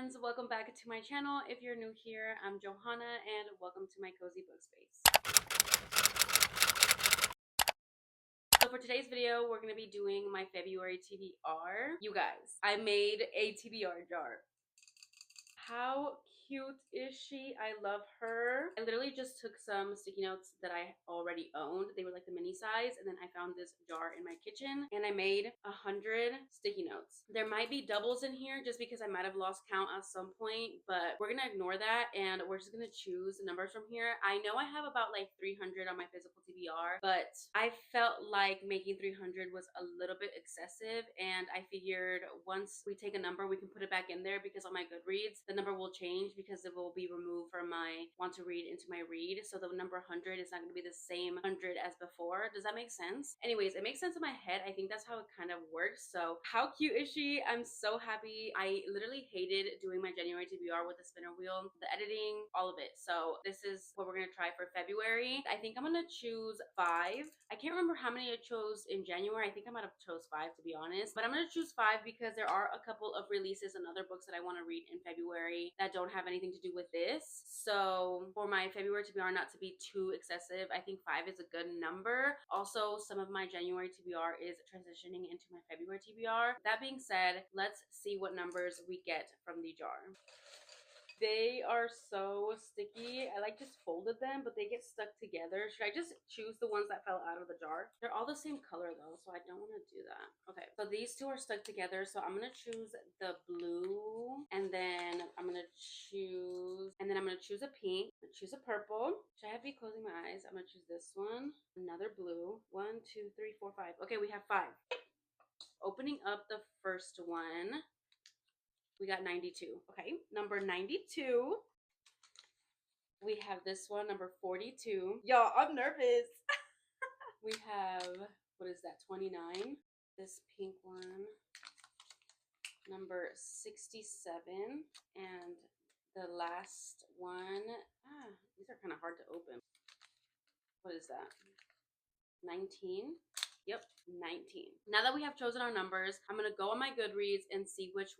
friends, welcome back to my channel. If you're new here, I'm Johanna and welcome to my cozy book space. So for today's video, we're going to be doing my February TBR. You guys, I made a TBR jar. How cute is she? I love her. I literally just took some sticky notes that I already owned. They were like the mini size, and then I found this jar in my kitchen and I made 100 sticky notes. There might be doubles in here just because I might have lost count at some point, but we're gonna ignore that and we're just gonna choose numbers from here. I know I have about like 300 on my physical TBR, but I felt like making 300 was a little bit excessive, and I figured once we take a number, we can put it back in there because on my Goodreads, the number will change because it will be removed from my want to read into my read. So the number 100 is not going to be the same 100 as before. Does that make sense? Anyways, it makes sense in my head. I think that's how it kind of works. So how cute is she? I'm so happy. I literally hated doing my January TBR with the spinner wheel, the editing, all of it. So this is what we're going to try for February. I think I'm going to choose 5. I can't remember how many I chose in January. I think I might have chose 5 to be honest, but I'm going to choose 5 because there are a couple of releases and other books that I want to read in February that don't have anything to do with this. So for my February TBR not to be too excessive, I think 5 is a good number. Also, some of my January TBR is transitioning into my February TBR. That being said, let's see what numbers we get from the jar. They are so sticky. I like just folded them, but they get stuck together. Should I just choose the ones that fell out of the jar? They're all the same color though, so I don't want to do that. Okay, so these two are stuck together, so I'm gonna choose the blue, and then I'm gonna choose a pink, I'm gonna choose a purple. Should I have to be closing my eyes? I'm gonna choose this one, another blue. 1, 2, 3, 4, 5. Okay, we have 5. Opening up the first one. We got 92. Okay, number 92. We have this one, number 42. Y'all, I'm nervous. We have, what is that, 29? This pink one, number 67. And the last one, these are kind of hard to open. What is that? 19? Yep, 19. Now that we have chosen our numbers, I'm gonna go on my Goodreads and see which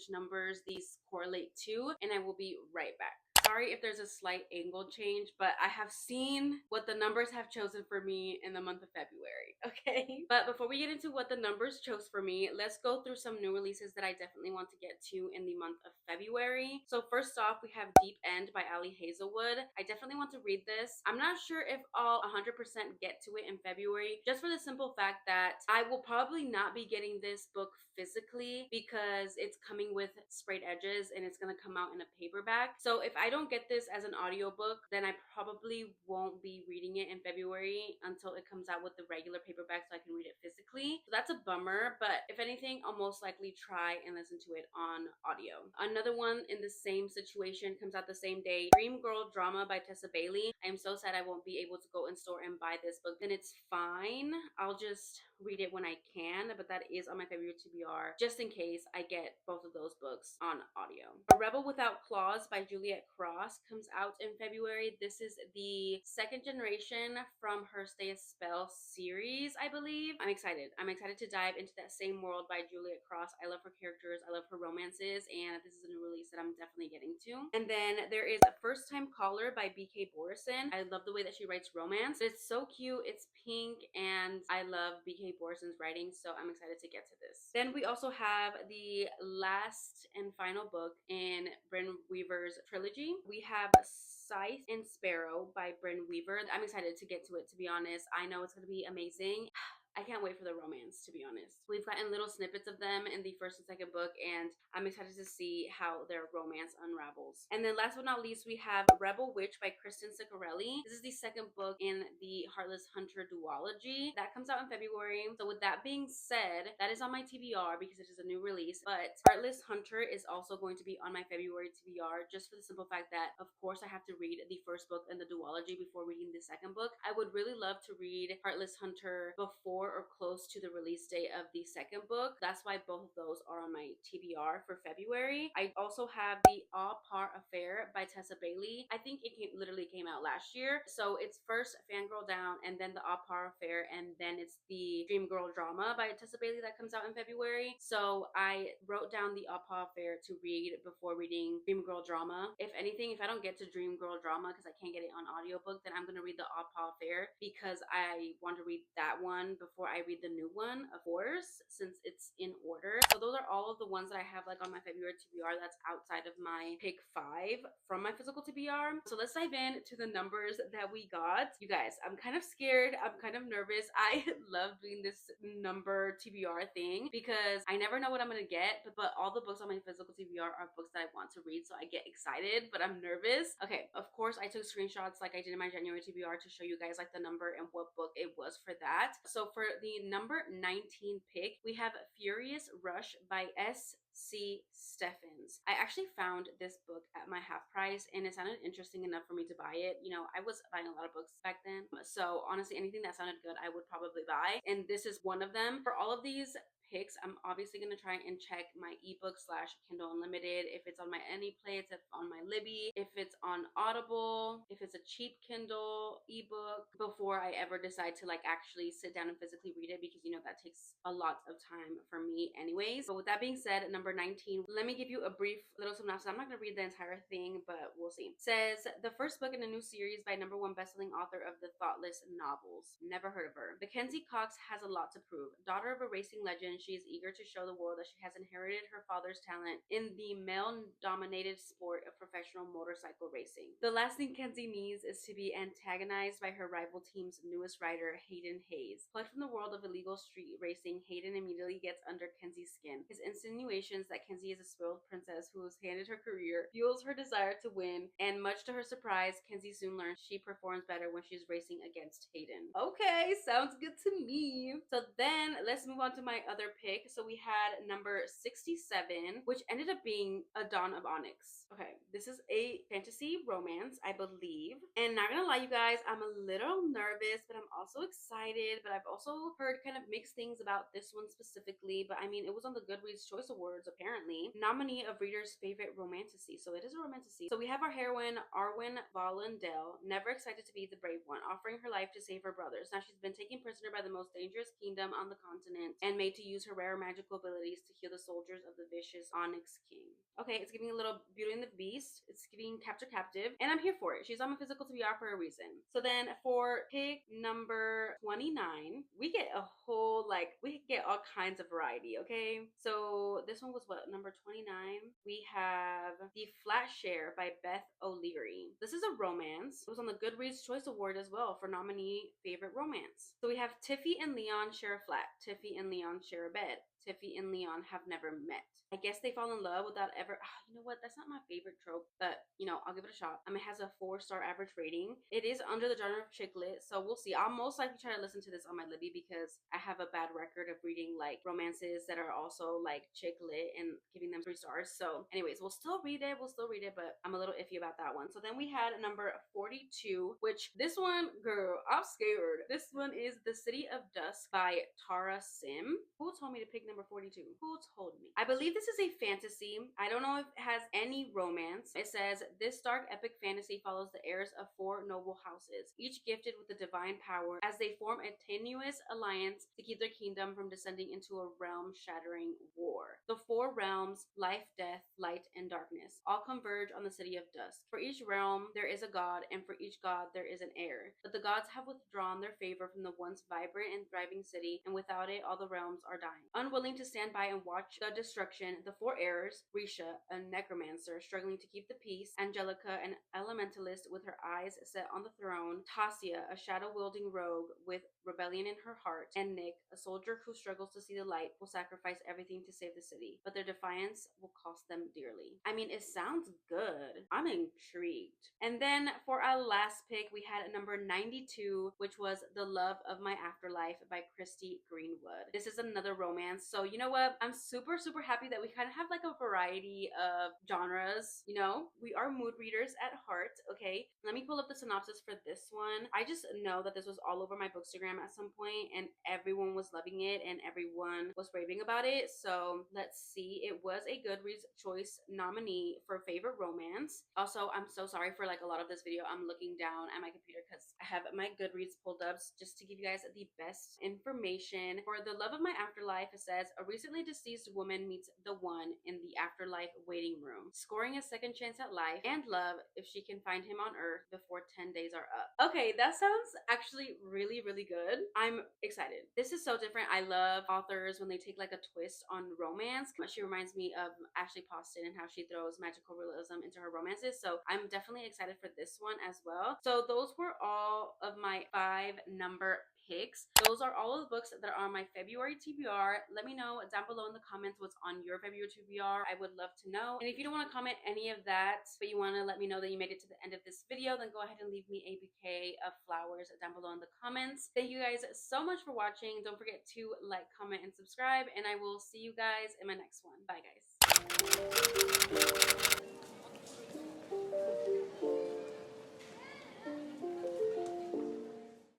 numbers these correlate to, and I will be right back. Sorry if there's a slight angle change, but I have seen what the numbers have chosen for me in the month of February, okay? But before we get into what the numbers chose for me, let's go through some new releases that I definitely want to get to in the month of February. So first off, we have Deep End by Ali Hazelwood. I definitely want to read this. I'm not sure if I'll 100% get to it in February, just for the simple fact that I will probably not be getting this book physically because it's coming with sprayed edges and it's gonna come out in a paperback. So if I don't get this as an audiobook, then I probably won't be reading it in February until it comes out with the regular paperback so I can read it physically. So that's a bummer, but if anything, I'll most likely try and listen to it on audio. Another one in the same situation comes out the same day, Dream Girl Drama by Tessa Bailey. I am so sad I won't be able to go in store and buy this book, then it's fine. I'll just read it when I can, but that is on my February TBR just in case I get both of those books on audio. A Rebel Without Claws by Juliet Cross comes out in February. This is the second generation from her Stay a Spell series, I believe. I'm excited to dive into that same world by Juliet Cross. I love her characters, I love her romances, and this is a new release that I'm definitely getting to. And then there is a First Time Caller by BK Borison. I love the way that she writes romance. It's so cute, it's pink, and I love BK Borison's writing, so I'm excited to get to this. Then we also have the last and final book in Bryn Weaver's trilogy. We have Scythe and Sparrow by Bryn Weaver. I'm excited to get to it, to be honest. I know it's going to be amazing. I can't wait for the romance, to be honest. We've gotten little snippets of them in the first and second book, and I'm excited to see how their romance unravels. And then last but not least, we have Rebel Witch by Kristen Ciccarelli. This is the second book in the Heartless Hunter duology. That comes out in February. So with that being said, that is on my TBR because it is a new release, but Heartless Hunter is also going to be on my February TBR just for the simple fact that, of course, I have to read the first book in the duology before reading the second book. I would really love to read Heartless Hunter before before or close to the release date of the second book. That's why both of those are on my TBR for February. I also have the All Par Affair by Tessa Bailey. I think it literally came out last year. So it's first Fangirl Down, and then the All Par Affair, and then it's the Dream Girl Drama by Tessa Bailey that comes out in February. So I wrote down the All Par Affair to read before reading Dream Girl Drama. If anything, if I don't get to Dream Girl Drama because I can't get it on audiobook, then I'm gonna read the All Par Affair because I want to read that one before I read the new one, of course, since it's in order. So those are all of the ones that I have like on my February TBR that's outside of my pick 5 from my physical TBR. So let's dive in to the numbers that we got. You guys, I'm kind of scared. I'm kind of nervous. I love doing this number TBR thing because I never know what I'm gonna get, but all the books on my physical TBR are books that I want to read, so I get excited, but I'm nervous. Okay, of course I took screenshots like I did in my January TBR to show you guys like the number and what book it was for that. So for the number 19 pick, we have Furious Rush by S.C. Steffens. I actually found this book at my half price and it sounded interesting enough for me to buy it. You know, I was buying a lot of books back then, so honestly anything that sounded good I would probably buy, and this is one of them. For all of these picks, I'm obviously going to try and check my ebook slash Kindle Unlimited, if it's on my Anyplay, if it's on my Libby, if it's on Audible, if it's a cheap Kindle ebook, before I ever decide to like actually sit down and physically read it, because you know that takes a lot of time for me anyways. But with that being said, number 19, let me give you a brief little synopsis. I'm not going to read the entire thing, but we'll see. It says, the first book in a new series by #1 bestselling author of the Thoughtless novels. Never heard of her. Mackenzie Cox has a lot to prove. Daughter of a racing legend, she is eager to show the world that she has inherited her father's talent in the male-dominated sport of professional motorcycle racing. The last thing Kenzie needs is to be antagonized by her rival team's newest rider, Hayden Hayes. Plucked from the world of illegal street racing, Hayden immediately gets under Kenzie's skin. His insinuations that Kenzie is a spoiled princess who was handed her career fuels her desire to win, and much to her surprise, Kenzie soon learns she performs better when she's racing against Hayden. Okay, sounds good to me. So then let's move on to my other pick. So we had number 67, which ended up being A Dawn of Onyx. Okay, this is a fantasy romance, I believe. And not gonna lie, you guys, I'm a little nervous, but I'm also excited. But I've also heard kind of mixed things about this one specifically. But I mean, it was on the Goodreads Choice Awards, apparently. Nominee of readers' favorite romantasy. So it is a romantasy. So we have our heroine, Arwen Volundell, never excited to be the brave one, offering her life to save her brothers. Now she's been taken prisoner by the most dangerous kingdom on the continent and made to use her rare magical abilities to heal the soldiers of the vicious Onyx King. Okay, it's giving a little Beauty and the Beast. It's giving Capture Captive, and I'm here for it. She's on my physical TBR for a reason. So then for pick number 29, we get a whole, like, we get all kinds of variety, okay? So this one was what, number 29? We have The Flat Share by Beth O'Leary. This is a romance. It was on the Goodreads Choice Award as well for nominee favorite romance. So we have Tiffy and Leon share a flat. Tiffy and Leon share a bed. Tiffy and Leon have never met. I guess they fall in love without ever. You know what? That's not my favorite trope, but you know, I'll give it a shot. It has a 4-star average rating. It is under the genre of chick lit, so we'll see. I'll most likely try to listen to this on my Libby because I have a bad record of reading like romances that are also like chick lit and giving them 3 stars. So, anyways, we'll still read it. But I'm a little iffy about that one. So then we had number 42, which this one, girl, I'm scared. This one is The City of Dusk by Tara Sim. Who told me to pick number 42? Who told me? I believe this is a fantasy. I don't know if it has any romance. It says, this dark epic fantasy follows the heirs of 4 noble houses, each gifted with the divine power, as they form a tenuous alliance to keep their kingdom from descending into a realm-shattering war. The 4 realms, life, death, light, and darkness, all converge on the City of Dusk. For each realm, there is a god, and for each god, there is an heir. But the gods have withdrawn their favor from the once vibrant and thriving city, and without it, all the realms are dying. Unwilling to stand by and watch the destruction, the 4 heirs, Risha, a necromancer struggling to keep the peace, Angelica, an elementalist with her eyes set on the throne, Tasia, a shadow-wielding rogue with rebellion in her heart, and Nick, a soldier who struggles to see the light, will sacrifice everything to save the city. But their defiance will cost them dearly. I mean, it sounds good. I'm intrigued. And then for our last pick, we had number 92, which was The Love of My Afterlife by Christy Greenwood. This is another romance. So you know what? I'm super, super happy that we kind of have like a variety of genres. You know, we are mood readers at heart. Okay, let me pull up the synopsis for this one. I just know that this was all over my Bookstagram at some point, and everyone was loving it, and everyone was raving about it. So let's see. It was a Goodreads Choice nominee for favorite romance. Also, I'm so sorry for like a lot of this video. I'm looking down at my computer because I have my Goodreads pulled up just to give you guys the best information. For The Love of My Afterlife, it says a recently deceased woman meets the one in the afterlife waiting room, scoring a second chance at life and love if she can find him on earth before 10 days are up. Okay, that sounds actually really, really good. I'm excited. This is so different. I love authors when they take like a twist on romance. She reminds me of Ashley Poston and how she throws magical realism into her romances. So I'm definitely excited for this one as well. So those were all of my 5 number picks. Those are all of the books that are on my February TBR. Let me know down below in the comments what's on your February TBR. I would love to know. And if you don't want to comment any of that, but you want to let me know that you made it to the end of this video, then go ahead and leave me a bouquet of flowers down below in the comments. Thank you guys so much for watching. Don't forget to like, comment, and subscribe, and I will see you guys in my next one. Bye, guys.